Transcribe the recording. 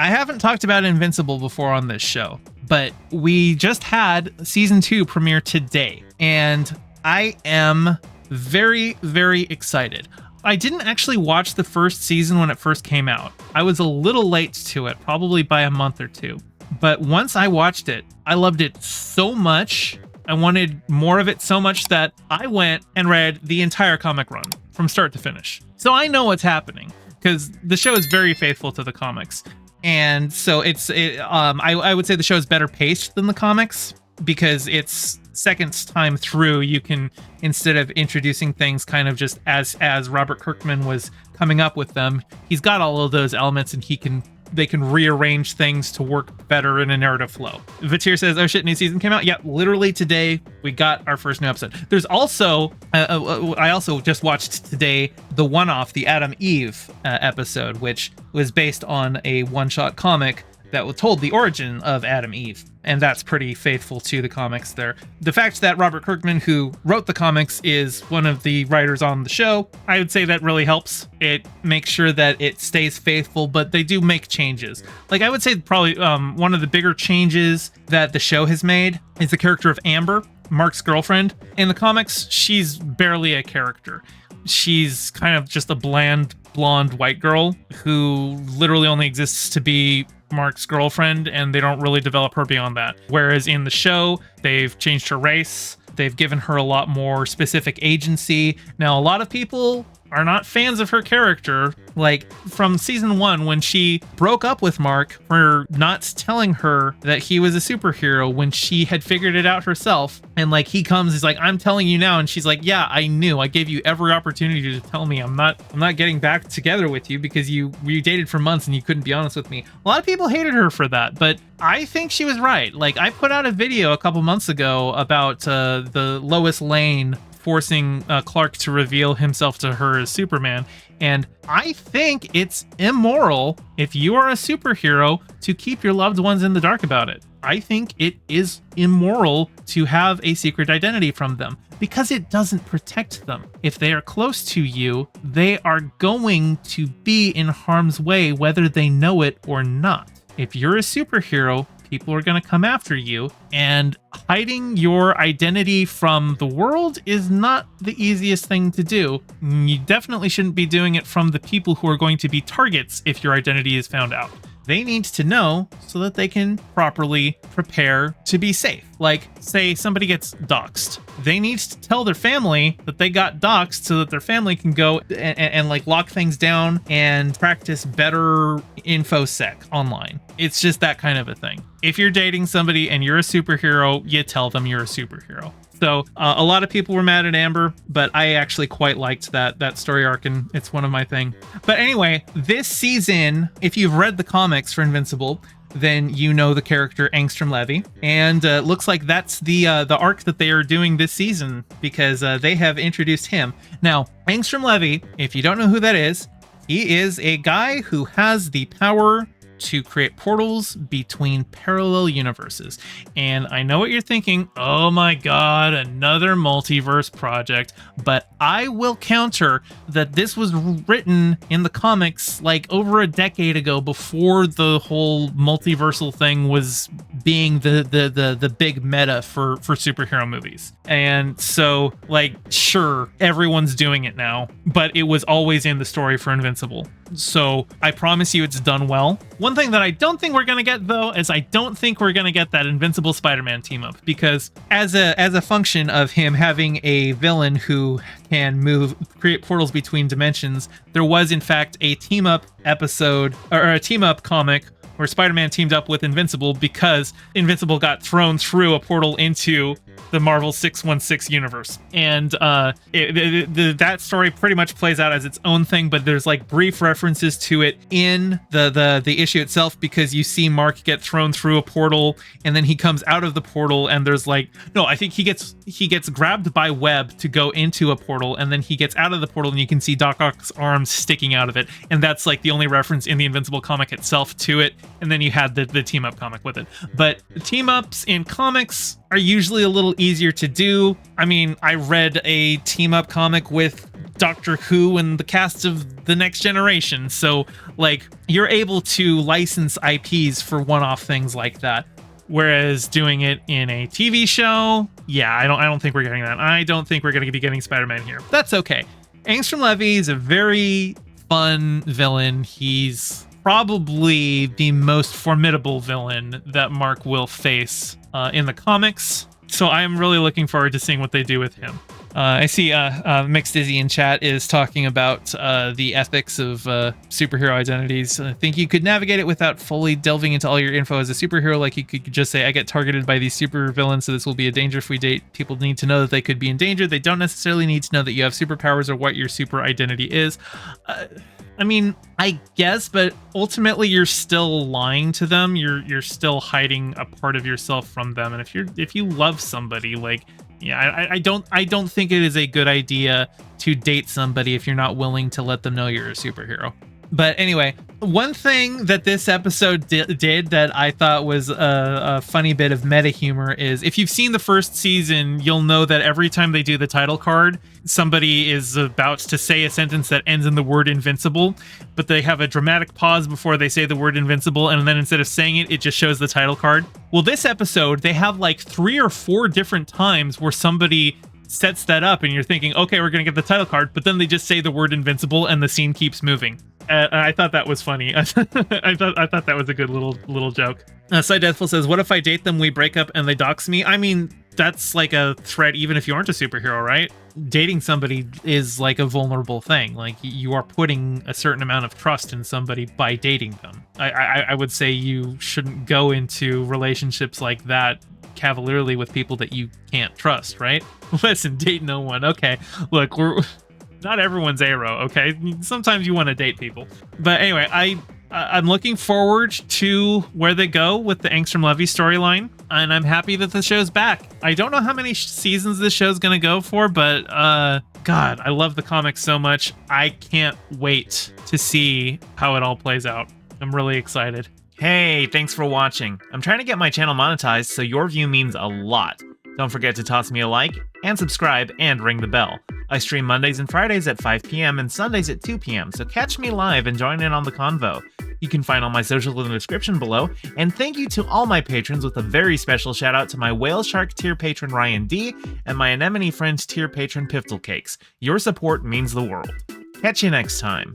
I haven't talked about Invincible before on this show, but we just had season 2 premiere today, and I am very, very excited. I didn't actually watch the first season when it first came out. I was a little late to it, probably by a month or two. But once I watched it, I loved it so much. I wanted more of it so much that I went and read the entire comic run from start to finish. So I know what's happening because the show is very faithful to the comics. And so I would say the show is better paced than the comics because it's second time through. You can, instead of introducing things kind of just as Robert Kirkman was coming up with them, he's got all of those elements and they can rearrange things to work better in a narrative flow. Vatir says, oh shit, new season came out? Yeah, literally today we got our first new episode. There's also, I also just watched today the one-off, the Adam Eve episode, which was based on a one-shot comic that told the origin of Adam Eve. And that's pretty faithful to the comics there. The fact that Robert Kirkman, who wrote the comics, is one of the writers on the show, I would say that really helps. It makes sure that it stays faithful, but they do make changes. Like, I would say probably one of the bigger changes that the show has made is the character of Amber, Mark's girlfriend. In the comics, she's barely a character. She's kind of just a bland, blonde white girl who literally only exists to be Mark's girlfriend, and they don't really develop her beyond that. Whereas in the show, they've changed her race. They've given her a lot more specific agency. Now, a lot of people are not fans of her character. Like, from season 1, when she broke up with Mark for not telling her that he was a superhero when she had figured it out herself. And like, he comes, he's like, I'm telling you now. And she's like, yeah, I knew. I gave you every opportunity to tell me. I'm not getting back together with you because we dated for months and you couldn't be honest with me. A lot of people hated her for that, but I think she was right. Like, I put out a video a couple months ago about the Lois Lane forcing Clark to reveal himself to her as Superman. And I think it's immoral if you are a superhero to keep your loved ones in the dark about it. I think it is immoral to have a secret identity from them because it doesn't protect them. If they are close to you, they are going to be in harm's way whether they know it or not. If you're a superhero, people are going to come after you, and hiding your identity from the world is not the easiest thing to do. You definitely shouldn't be doing it from the people who are going to be targets if your identity is found out. They need to know so that they can properly prepare to be safe. Like, say somebody gets doxxed. They need to tell their family that they got doxxed so that their family can go and like lock things down and practice better infosec online. It's just that kind of a thing. If you're dating somebody and you're a superhero, you tell them you're a superhero. So a lot of people were mad at Amber, but I actually quite liked that story arc, and it's one of my thing. But anyway, this season, if you've read the comics for Invincible, then you know the character Angstrom Levy, and looks like that's the arc that they are doing this season because they have introduced him. Now, Angstrom Levy, if you don't know who that is, he is a guy who has the power to create portals between parallel universes. And I know what you're thinking, oh my god, another multiverse project, but I will counter that this was written in the comics like over a decade ago, before the whole multiversal thing was being the big meta for superhero movies. And so, like, sure, everyone's doing it now, but it was always in the story for Invincible. So I promise you it's done well. One thing that I don't think we're going to get, though, is I don't think we're going to get that Invincible Spider-Man team up, because as a function of him having a villain who can create portals between dimensions, there was in fact a team up episode or a team up comic where Spider-Man teamed up with Invincible because Invincible got thrown through a portal into the Marvel 616 universe. And that story pretty much plays out as its own thing, but there's like brief references to it in the issue itself, because you see Mark get thrown through a portal and then he comes out of the portal, and there's like, no, I think he gets grabbed by Web to go into a portal, and then he gets out of the portal and you can see Doc Ock's arms sticking out of it. And that's like the only reference in the Invincible comic itself to it. And then you had the team up comic with it. But team ups in comics are usually a little easier to do. I mean, I read a team up comic with Doctor Who and the cast of The Next Generation. So like you're able to license IPs for one-off things like that. Whereas doing it in a TV show, yeah, I don't think we're getting that. I don't think we're going to be getting Spider-Man here. That's okay. Angstrom Levy is a very fun villain. He's probably the most formidable villain that Mark will face in the comics. So I'm really looking forward to seeing what they do with him. I see Mixed Dizzy in chat is talking about the ethics of superhero identities. I think you could navigate it without fully delving into all your info as a superhero. Like you could just say, I get targeted by these super villains, so this will be a danger if we date. People need to know that they could be in danger. They don't necessarily need to know that you have superpowers or what your super identity is. I mean, I guess, but ultimately you're still lying to them. You're still hiding a part of yourself from them. And if you love somebody, like, yeah, I don't think it is a good idea to date somebody if you're not willing to let them know you're a superhero. But anyway, one thing that this episode did that I thought was a funny bit of meta humor is, if you've seen the first season, you'll know that every time they do the title card, somebody is about to say a sentence that ends in the word invincible, but they have a dramatic pause before they say the word invincible, and then instead of saying it, it just shows the title card. Well, this episode, they have like 3 or 4 different times where somebody sets that up and you're thinking, okay, we're gonna get the title card, but then they just say the word invincible and the scene keeps moving. I thought that was funny. I thought that was a good little joke. Side Deathful says, what if I date them, we break up, and they dox me? I mean, that's like a threat even if you aren't a superhero, right? Dating somebody is like a vulnerable thing. Like, you are putting a certain amount of trust in somebody by dating them. I would say you shouldn't go into relationships like that cavalierly with people that you can't trust, right? Listen, date no one. Okay, look, not everyone's Arrow, okay? Sometimes you want to date people. But anyway, I'm looking forward to where they go with the Angstrom Levy storyline, and I'm happy that the show's back. I don't know how many seasons this show's going to go for, but God, I love the comics so much. I can't wait to see how it all plays out. I'm really excited. Hey, thanks for watching. I'm trying to get my channel monetized, so your view means a lot. Don't forget to toss me a like, and subscribe, and ring the bell. I stream Mondays and Fridays at 5 p.m. and Sundays at 2 p.m., so catch me live and join in on the convo. You can find all my socials in the description below, and thank you to all my patrons, with a very special shout out to my Whale Shark tier patron Ryan D and my Anemone Friends tier patron Piftle Cakes. Your support means the world. Catch you next time.